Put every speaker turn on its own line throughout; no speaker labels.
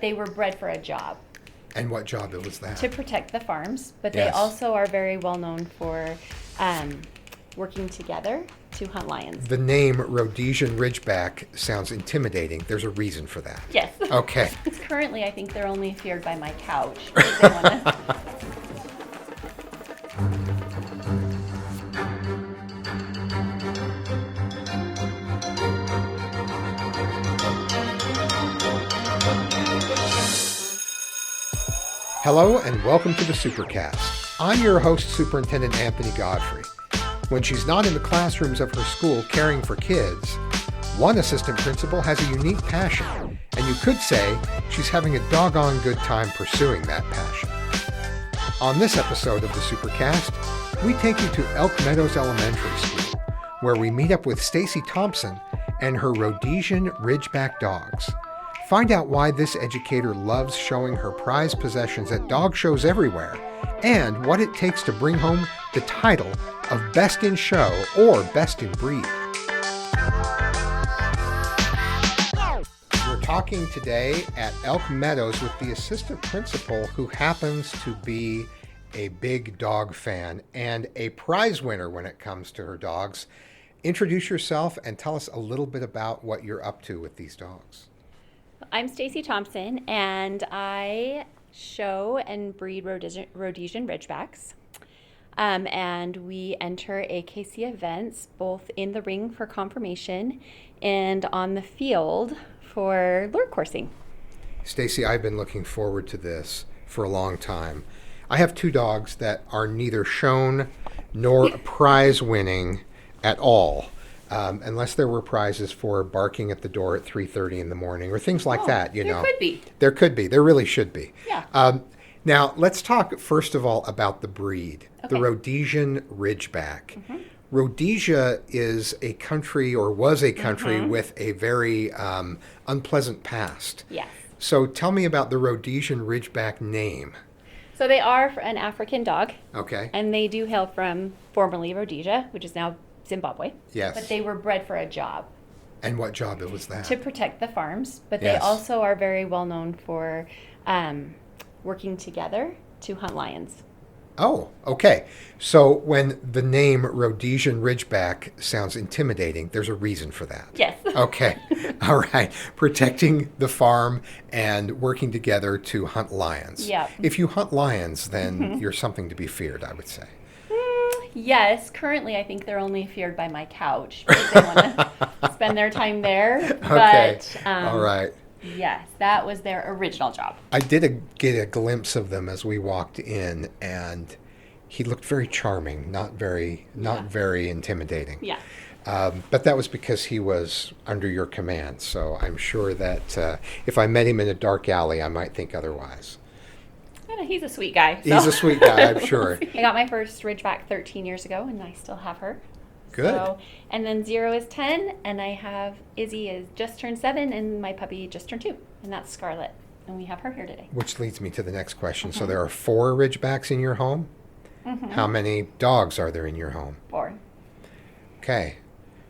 They were bred for a job.
And what job was that?
To protect the farms, but they
Yes.
also are very well known for working together to hunt lions.
The name Rhodesian Ridgeback sounds intimidating. There's a reason for that.
Yes.
Okay.
Currently, I think they're only feared by my couch. Because they wanna...
Hello and welcome to the Supercast. I'm your host, Superintendent Anthony Godfrey. When she's not in the classrooms of her school caring for kids, one assistant principal has a unique passion, and you could say she's having a doggone good time pursuing that passion. On this episode of the Supercast, we take you to Elk Meadows Elementary School, where we meet up with Stacie Thompson and her Rhodesian Ridgeback dogs. Find out why this educator loves showing her prized possessions at dog shows everywhere, and what it takes to bring home the title of Best in Show or Best in Breed. We're talking today at Elk Meadows with the assistant principal, who happens to be a big dog fan and a prize winner when it comes to her dogs. Introduce yourself and tell us a little bit about what you're up to with these dogs.
I'm Stacie Thompson, and I show and breed Rhodesian Ridgebacks. And we enter AKC events both in the ring for conformation and on the field for lure coursing.
Stacie, I've been looking forward to this for a long time. I have two dogs that are neither shown nor prize winning at all. Unless there were prizes for barking at the door at 3:30 in the morning or things like that, you know.
There could be.
There could be. There really should be.
Yeah.
Now, let's talk first of all about the breed,
Okay.
the Rhodesian Ridgeback.
Mm-hmm.
Rhodesia is a country, or was a country, with a very unpleasant past.
Yes.
So tell me about the Rhodesian Ridgeback name.
So they are an African dog,
Okay.
and they do hail from formerly Rhodesia, which is now Zimbabwe.
Yes.
But they were bred for a job.
And what job was that?
To protect the farms, but
Yes.
they also are very well known for working together to hunt lions.
Oh, okay. So when the name Rhodesian Ridgeback sounds intimidating, there's a reason for that.
Yes.
Okay. All right. Protecting the farm and working together to hunt lions.
Yeah.
If you hunt lions, then you're something to be feared, I would say.
Yes, currently I think they're only feared by my couch because they want to spend their time there.
Okay.
But
All right.
yes, that was their original job.
I did get a glimpse of them as we walked in, and he looked very charming, not very intimidating.
Yeah.
But that was because he was under your command. So I'm sure that if I met him in a dark alley, I might think otherwise.
I know, he's a sweet guy.
He's a sweet guy, I'm sure.
I got my first Ridgeback 13 years ago, and I still have her.
Good.
So, and then Zero is 10, and I have Izzy is just turned 7, and my puppy just turned 2, and that's Scarlet. And we have her here today.
Which leads me to the next question. So there are 4 Ridgebacks in your home?
Mm-hmm.
How many dogs are there in your home?
4.
Okay.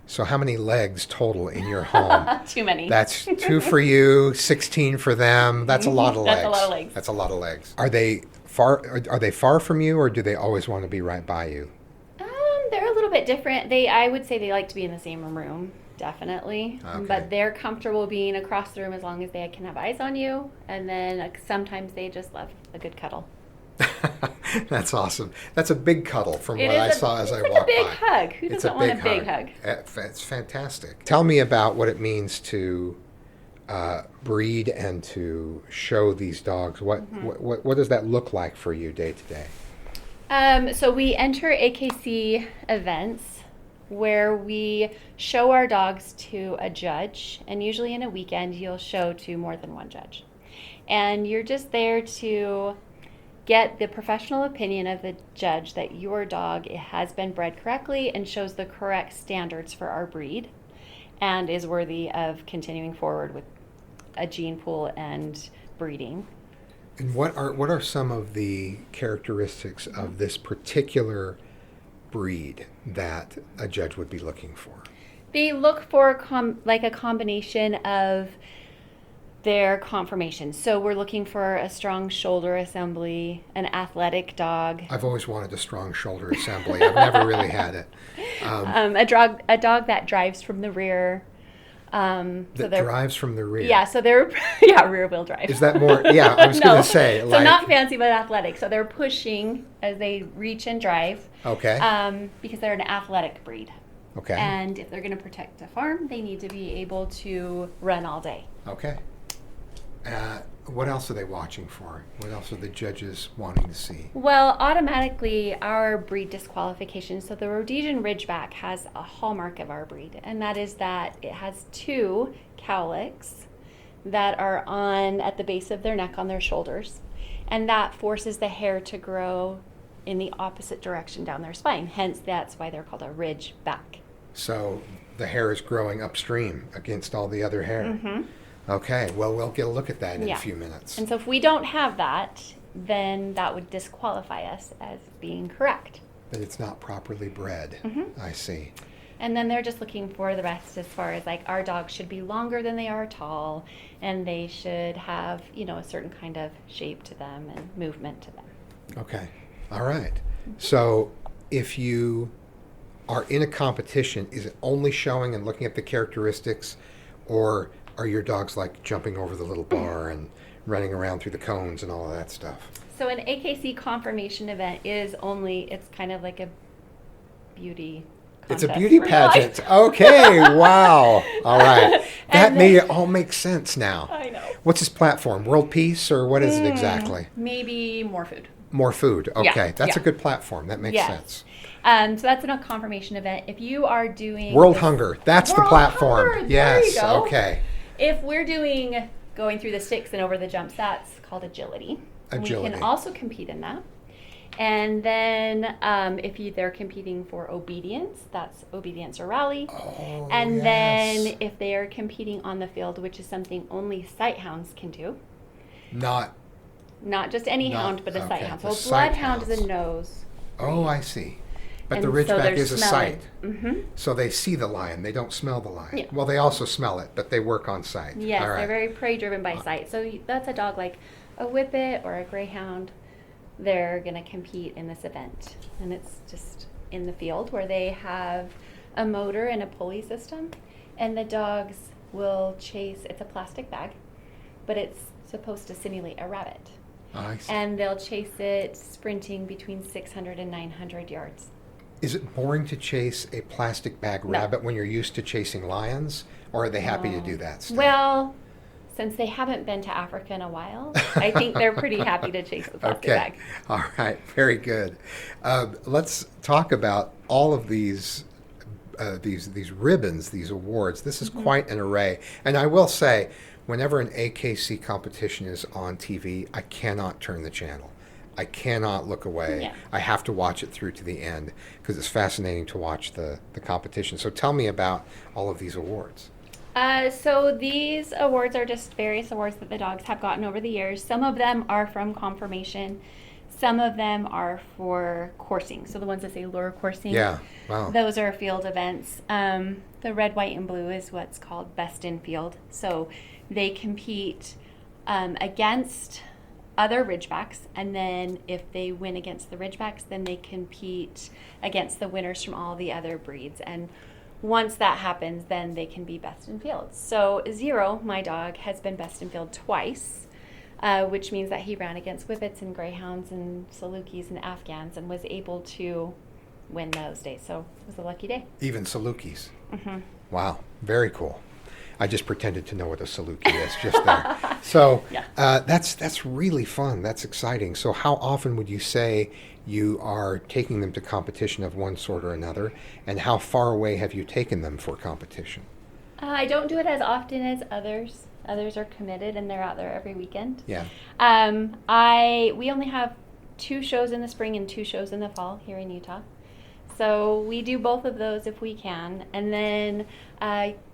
So how many legs total in your home?
Too many.
That's 2 for you, 16 for them. That's a lot of legs.
That's a lot of legs.
That's a lot of legs. Are they far from you, or do they always want to be right by you?
They're a little bit different. I would say they like to be in the same room, definitely.
Okay.
But they're comfortable being across the room as long as they can have eyes on you. And then sometimes they just love a good cuddle.
That's awesome. That's a big cuddle from what I saw as I walked by.
It's like a big hug. Who doesn't want a big hug?
It's fantastic. Tell me about what it means to breed and to show these dogs. What does that look like for you day to day?
So we enter AKC events where we show our dogs to a judge, and usually in a weekend you'll show to more than one judge. And you're just there to get the professional opinion of the judge that your dog has been bred correctly and shows the correct standards for our breed and is worthy of continuing forward with a gene pool and breeding.
And what are some of the characteristics of this particular breed that a judge would be looking for?
They look for a combination of their conformation. So we're looking for a strong shoulder assembly, an athletic dog.
I've always wanted a strong shoulder assembly. I've never really had it.
A dog that drives from the rear.
Drives from the rear.
Yeah, so they're rear wheel drive.
Is that more? Yeah, I was
No.
going to say.
So not fancy, but athletic. So they're pushing as they reach and drive.
Okay.
Because they're an athletic breed.
Okay.
And if they're going to protect a farm, they need to be able to run all day.
Okay. What else are they watching for? What else are the judges wanting to see?
Well, automatically our breed disqualification. So the Rhodesian Ridgeback has a hallmark of our breed, and that is that it has 2 cowlicks that are at the base of their neck on their shoulders, and that forces the hair to grow in the opposite direction down their spine. Hence, that's why they're called a Ridgeback.
So the hair is growing upstream against all the other hair.
Mm-hmm.
Okay, well, we'll get a look at that in a few minutes.
And so if we don't have that, then that would disqualify us as being correct.
But it's not properly bred.
Mm-hmm.
I see.
And then they're just looking for the rest as far as like our dogs should be longer than they are tall, and they should have, a certain kind of shape to them and movement to them.
Okay, all right. So if you are in a competition, is it only showing and looking at the characteristics, or are your dogs like jumping over the little bar and running around through the cones and all of that stuff?
So an AKC conformation event it's kind of like a beauty contest.
It's a beauty pageant. Okay, wow. All right. That may all make sense now.
I know.
What's his platform? World Peace, or what is it exactly?
Maybe more food.
More food. Okay,
Yeah,
that's
yeah.
a good platform. That makes sense.
So that's a conformation event. If you are doing
World Hunger. That's the
World
platform.
Hunger,
Yes.
there you go.
Okay.
If we're going through the sticks and over the jumps, that's called agility. And
Agility.
we can also compete in that. And then if they're competing for obedience, that's obedience or rally.
Oh,
And
yes.
then if they are competing on the field, which is something only sight hounds can do.
Not
Not just any
Not-
hound, but a sight
okay,
hound.
the
So a bloodhound
sight
is a
hounds.
nose.
Oh, I see. But the
And so
Ridgeback
they're
is a
smelling.
sight.
Mm-hmm.
So they see the lion. They don't smell the lion.
Yeah.
Well, they also smell it, but they work on sight.
Yes,
All right.
they're very prey driven by sight. So that's a dog like a Whippet or a Greyhound. They're going to compete in this event. And it's just in the field where they have a motor and a pulley system. And the dogs will chase, it's a plastic bag, but it's supposed to simulate a rabbit.
I see.
And they'll chase it sprinting between 600 and 900 yards.
Is it boring to chase a plastic bag
No.
rabbit when you're used to chasing lions? Or are they happy to do that still?
Well, since they haven't been to Africa in a while, I think they're pretty happy to chase the plastic
Okay.
bag.
All right. Very good. Let's talk about all of these ribbons, these awards. This is quite an array. And I will say, whenever an AKC competition is on TV, I cannot turn the channel. I cannot look away.
Yeah.
I have to watch it through to the end because it's fascinating to watch the competition. So tell me about all of these awards.
So these awards are just various awards that the dogs have gotten over the years. Some of them are from conformation. Some of them are for coursing. So the ones that say lure coursing.
Yeah. Wow.
Those are field events. The red, white, and blue is what's called best in field. So they compete against other Ridgebacks, and then if they win against the Ridgebacks, then they compete against the winners from all the other breeds. And once that happens, then they can be best in field. So Zero, my dog, has been best in field twice, which means that he ran against Whippets and Greyhounds and Salukis and Afghans and was able to win those days. So it was a lucky day.
Even Salukis.
Mm-hmm.
Wow. Very cool. I just pretended to know what a Saluki is just there. So
Yeah.
that's really fun. That's exciting. So how often would you say you are taking them to competition of one sort or another, and how far away have you taken them for competition?
I don't do it as often as others. Others are committed and they're out there every weekend.
Yeah.
We only have 2 shows in the spring and 2 shows in the fall here in Utah. So we do both of those if we can. And then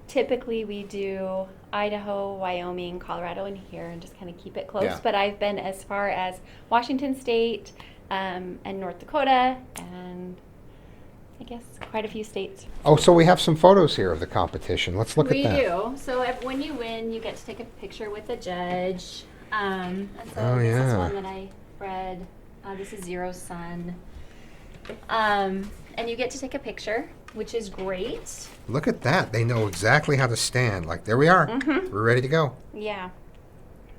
typically we do Idaho, Wyoming, Colorado, and here, and just kind of keep it close.
Yeah.
But I've been as far as Washington State and North Dakota and I guess, quite a few states.
Oh, so we have some photos here of the competition. Let's look at that.
We do. So when you win, you get to take a picture with the judge. And so
Oh,
this is
yeah.
one that I bred. This is Zero's son. And you get to take a picture, which is great.
Look at that. They know exactly how to stand. Like, there we are.
Mm-hmm.
We're ready to go.
Yeah.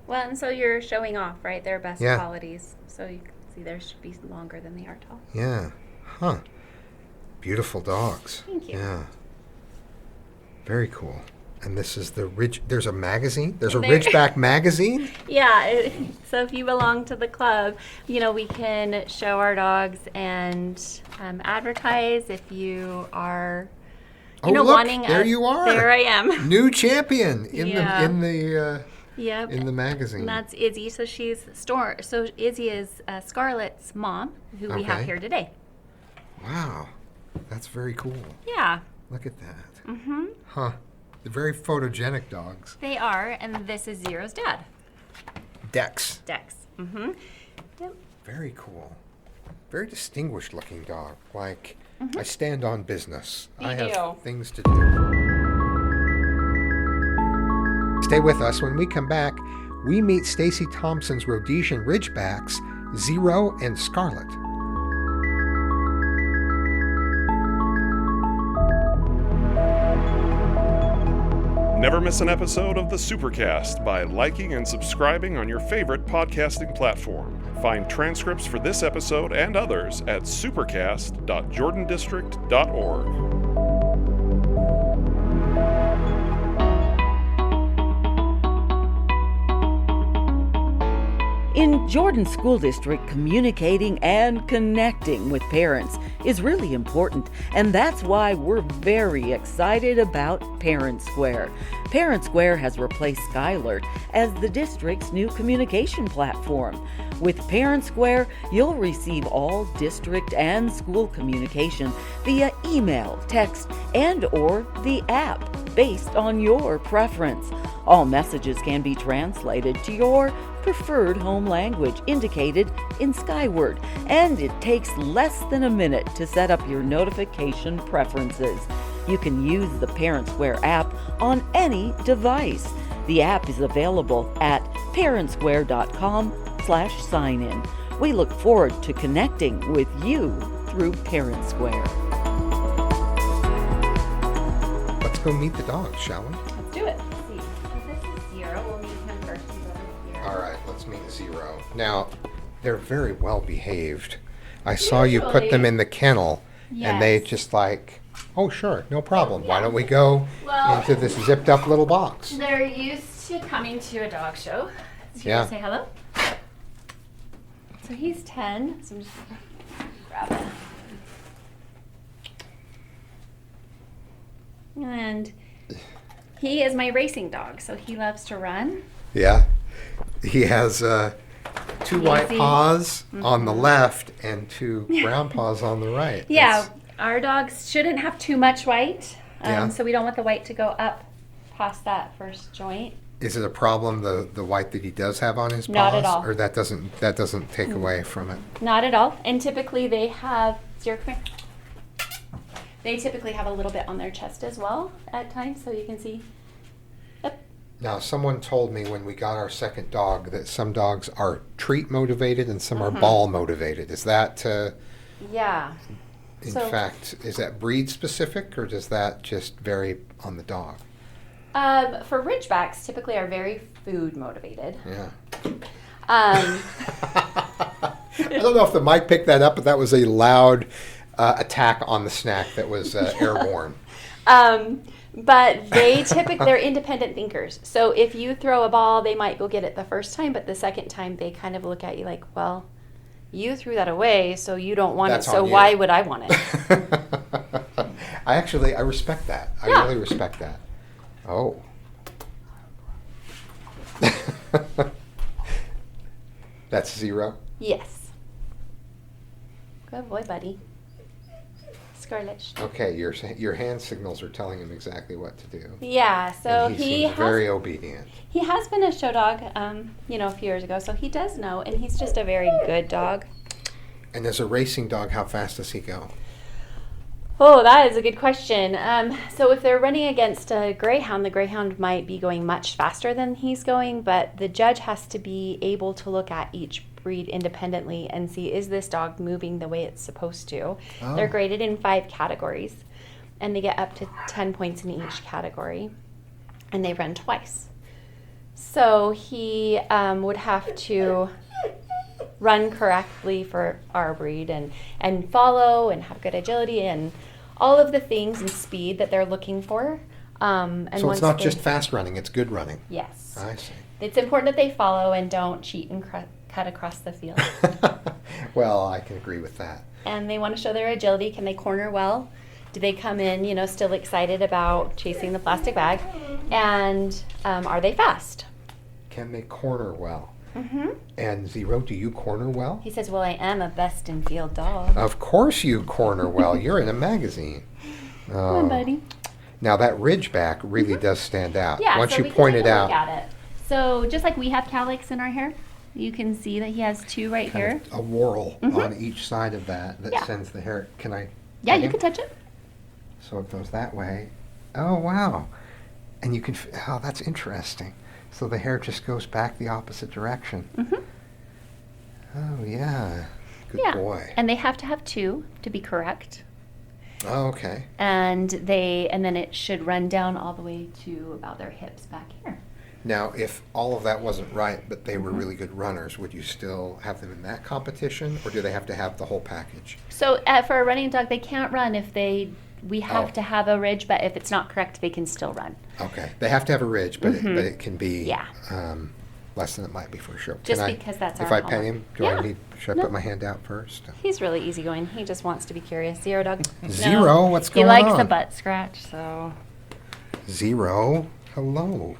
Well, and so you're showing off, right? Their best
Yeah.
qualities. So you can see theirs should be longer than they are tall.
Yeah. Huh. Beautiful dogs.
Thank you.
Yeah. Very cool. And this is there's a magazine? There's a
There-
Ridgeback magazine?
Yeah, so if you belong to the club, we can show our dogs and advertise if you are,
Oh, look,
wanting.
there you are.
There I am.
New champion in
Yeah.
in
Yep.
the magazine.
And that's Izzy. So So Izzy is Scarlett's mom, who we have
Okay.
here today.
Wow. That's very cool.
Yeah.
Look at that.
Mm-hmm.
Huh. They're very photogenic dogs.
They are, and this is Zero's dad,
Dex.
Dex. Mm-hmm. Yep.
Very cool. Very distinguished looking dog. Like, I stand on business.
You
I have
do.
things to do. Stay with us. When we come back, we meet Stacie Thompson's Rhodesian Ridgebacks, Zero and Scarlet.
Never miss an episode of the Supercast by liking and subscribing on your favorite podcasting platform. Find transcripts for this episode and others at supercast.jordandistrict.org.
In Jordan School District, communicating and connecting with parents is really important, and that's why we're very excited about Parent Square. Parent Square has replaced Skylert as the district's new communication platform. With Parent Square, you'll receive all district and school communication via email, text, and/or the app based on your preference. All messages can be translated to your preferred home language indicated in Skyward, and it takes less than a minute to set up your notification preferences. You can use the Parent Square app on any device. The app is available at parentsquare.com/sign-in. We look forward to connecting with you through Parent Square.
Let's go meet the dogs, shall we?
Let's do it. Let's see. So this is Zero. We'll meet him first. He's over here.
All right, let's meet Zero. Now, they're very well behaved. I saw you put them in the kennel, and they
Yes.
just like, oh, sure, no problem. Why don't we go
Well-
into this zipped up little box?
They're used to coming to a dog show. So you
Yeah.
say hello. So he's 10. So I'm just gonna grab it. And he is my racing dog, so he loves to run.
Yeah. He has two white
Easy.
paws on the left and two brown paws on the right.
Yeah,
That's-
our dogs shouldn't have too much white,
Yeah.
so we don't want the white to go up past that first joint.
Is it a problem, the white that he does have on his paws?
Not at all.
Or that doesn't take away from it?
Not at all. And typically they have, Zero, come here. They typically have a little bit on their chest as well at times, so you can see. Yep.
Now, someone told me when we got our second dog that some dogs are treat motivated and some
Mm-hmm.
are ball motivated. Is that,
Yeah.
in
So-
fact, is that breed specific or does that just vary on the dog?
For Ridgebacks, typically are very food motivated.
Yeah.
Um,
I don't know if the mic picked that up, but that was a loud attack on the snack that was airborne.
but they're independent thinkers. So if you throw a ball, they might go get it the first time, but the second time they kind of look at you like, well, you threw that away, so you don't want
That's
it, so
on you.
why would I want it?
I respect that. I
Yeah.
really respect that. Oh. That's Zero?
Yes. Good boy, buddy. Scarlet.
Okay, your hand signals are telling him exactly what to do.
Yeah, so
And he
he
seems
has
very obedient.
he has been a show dog, a few years ago, so he does know, and he's just a very good dog.
And as a racing dog, how fast does he go?
Oh, that is a good question. So if they're running against a greyhound, the greyhound might be going much faster than he's going, but the judge has to be able to look at each breed independently and see, is this dog moving the way it's supposed to?
Oh.
They're graded in 5 categories, and they get up to 10 points in each category, and they run twice. So he would have to run correctly for our breed and follow and have good agility and all of the things and speed that they're looking for. And
So
once
it's not
they-
just fast running, it's good running.
Yes.
I see.
It's important that they follow and don't cheat and cut across the field.
Well, I can agree with that.
And they want to show their agility. Can they corner well? Do they come in, still excited about chasing the plastic bag? And are they fast?
Can they corner well?
Mm-hmm.
And Zero, do you corner well?
He says, well, I am a best in field dog.
Of course you corner well. You're in a magazine.
Come on, buddy.
Now that Ridgeback really does stand out.
Yeah,
Once
so
you
we can
point
take
it
a
out,
look at it. So just like we have cowlicks in our hair, you can see that he has 2 right
kind
here.
of a whorl on each side of that
Yeah.
sends the hair. Can I?
Yeah,
pet
you
him?
can touch it.
So it goes that way. Oh, wow. And you can, oh, that's interesting. So the hair just goes back the opposite direction.
Mm-hmm.
Oh, yeah. Good
Yeah.
boy.
And they have to have 2 to be correct.
Oh, okay.
And then it should run down all the way to about their hips back here.
Now, if all of that wasn't right, but they were really good runners, would you still have them in that competition, or do they have to have the whole package?
So for a running dog, they can't run if we have
Oh.
to have a ridge, but if it's not correct, they can still run.
Okay. They have to have a ridge, but it can be
Yeah.
less than it might be for a show.
Just
Can
because that's
If
our
I pet
hallmark.
him,
Yeah.
should I
No.
put my hand out first?
He's really easygoing. He just wants to be curious. Zero dog.
Zero,
No.
what's going
He likes
on?
the butt scratch, so.
Zero, hello.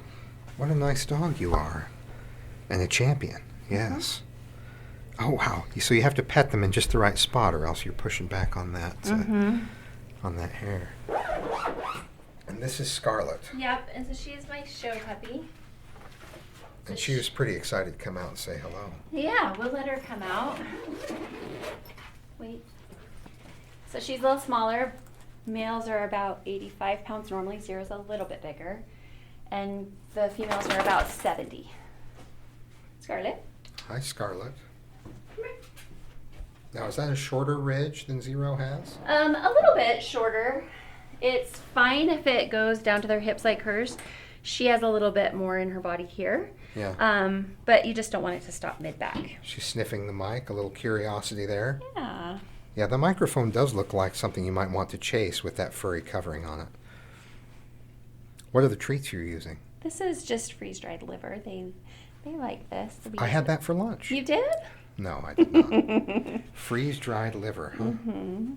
What a nice dog you are. And a champion, yes. Oh, wow. So you have to pet them in just the right spot, or else you're pushing back on that on that hair. And this is Scarlet.
Yep, and so she is my show puppy.
And she was pretty excited to come out and say hello.
Yeah, we'll let her come out. Wait. So she's a little smaller. Males are about 85 pounds normally. Zero's a little bit bigger. And the females are about 70. Scarlet?
Hi, Scarlet. Now, is that a shorter ridge than Zero has?
A little bit shorter. It's fine if it goes down to their hips like hers. She has a little bit more in her body here.
Yeah.
But you just don't want it to stop mid-back.
She's sniffing the mic, a little curiosity there.
Yeah.
Yeah, the microphone does look like something you might want to chase with that furry covering on it. What are the treats you're using?
This is just freeze-dried liver. They like this.
I had that for lunch.
You did?
No, I did not. Freeze-dried liver, huh?
Mm-hmm.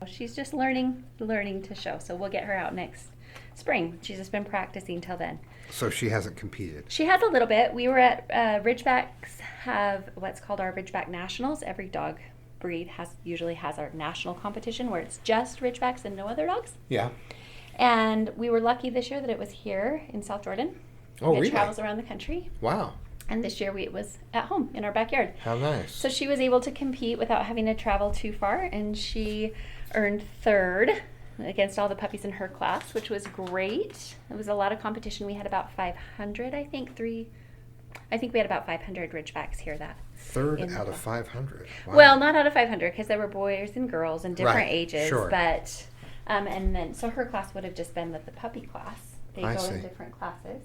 She's just learning to show, so we'll get her out next spring. She's just been practicing till then.
So she hasn't competed.
She has a little bit. We were at Ridgebacks have what's called our Ridgeback Nationals. Every dog breed usually has our national competition where it's just Ridgebacks and no other dogs.
Yeah.
And we were lucky this year that it was here in South Jordan.
Oh,
It
really?
travels around the country.
Wow.
And this year it was at home in our backyard.
How nice.
So she was able to compete without having to travel too far, and she earned 3rd against all the puppies in her class, which was great. It was a lot of competition. We had about 500, I think we had about 500 Ridgebacks here that.
Third
in
out
the-
of 500. Wow.
Well, not out of 500 because there were boys and girls and different
Right,
ages,
sure.
but and then so her class would have just been the puppy class. They
I
go
see.
in different classes.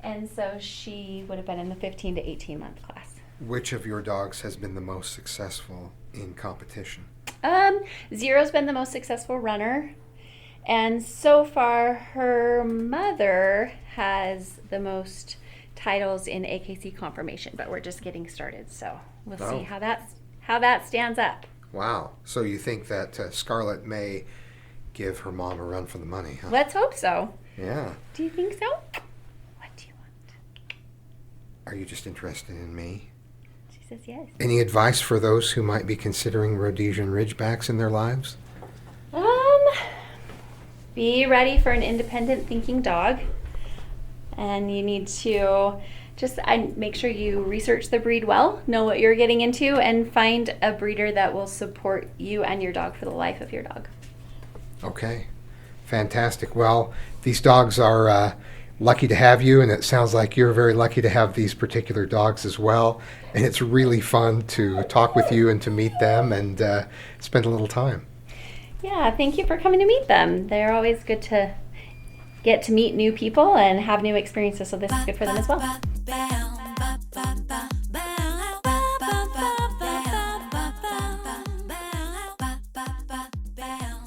And so she would have been in the 15 to 18 month class.
Which of your dogs has been the most successful in competition?
Zero's been the most successful runner. And so far, her mother has the most titles in AKC confirmation, but we're just getting started. So we'll
Oh.
see how that stands up.
Wow. So you think that Scarlet may give her mom a run for the money, huh?
Let's hope so.
Yeah.
Do you think so? What do you want?
Are you just interested in me?
She says yes.
Any advice for those who might be considering Rhodesian Ridgebacks in their lives?
Be ready for an independent thinking dog. And you need to just make sure you research the breed well, know what you're getting into, and find a breeder that will support you and your dog for the life of your dog.
Okay, fantastic. Well, these dogs are lucky to have you, and it sounds like you're very lucky to have these particular dogs as well. And it's really fun to talk with you and to meet them and spend a little time.
Yeah, thank you for coming to meet them. They're always good to get to meet new people and have new experiences, so this is good for them as well.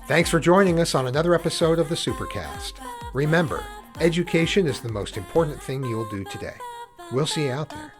Thanks for joining us on another episode of the Supercast. Remember, education is the most important thing you'll do today. We'll see you out there.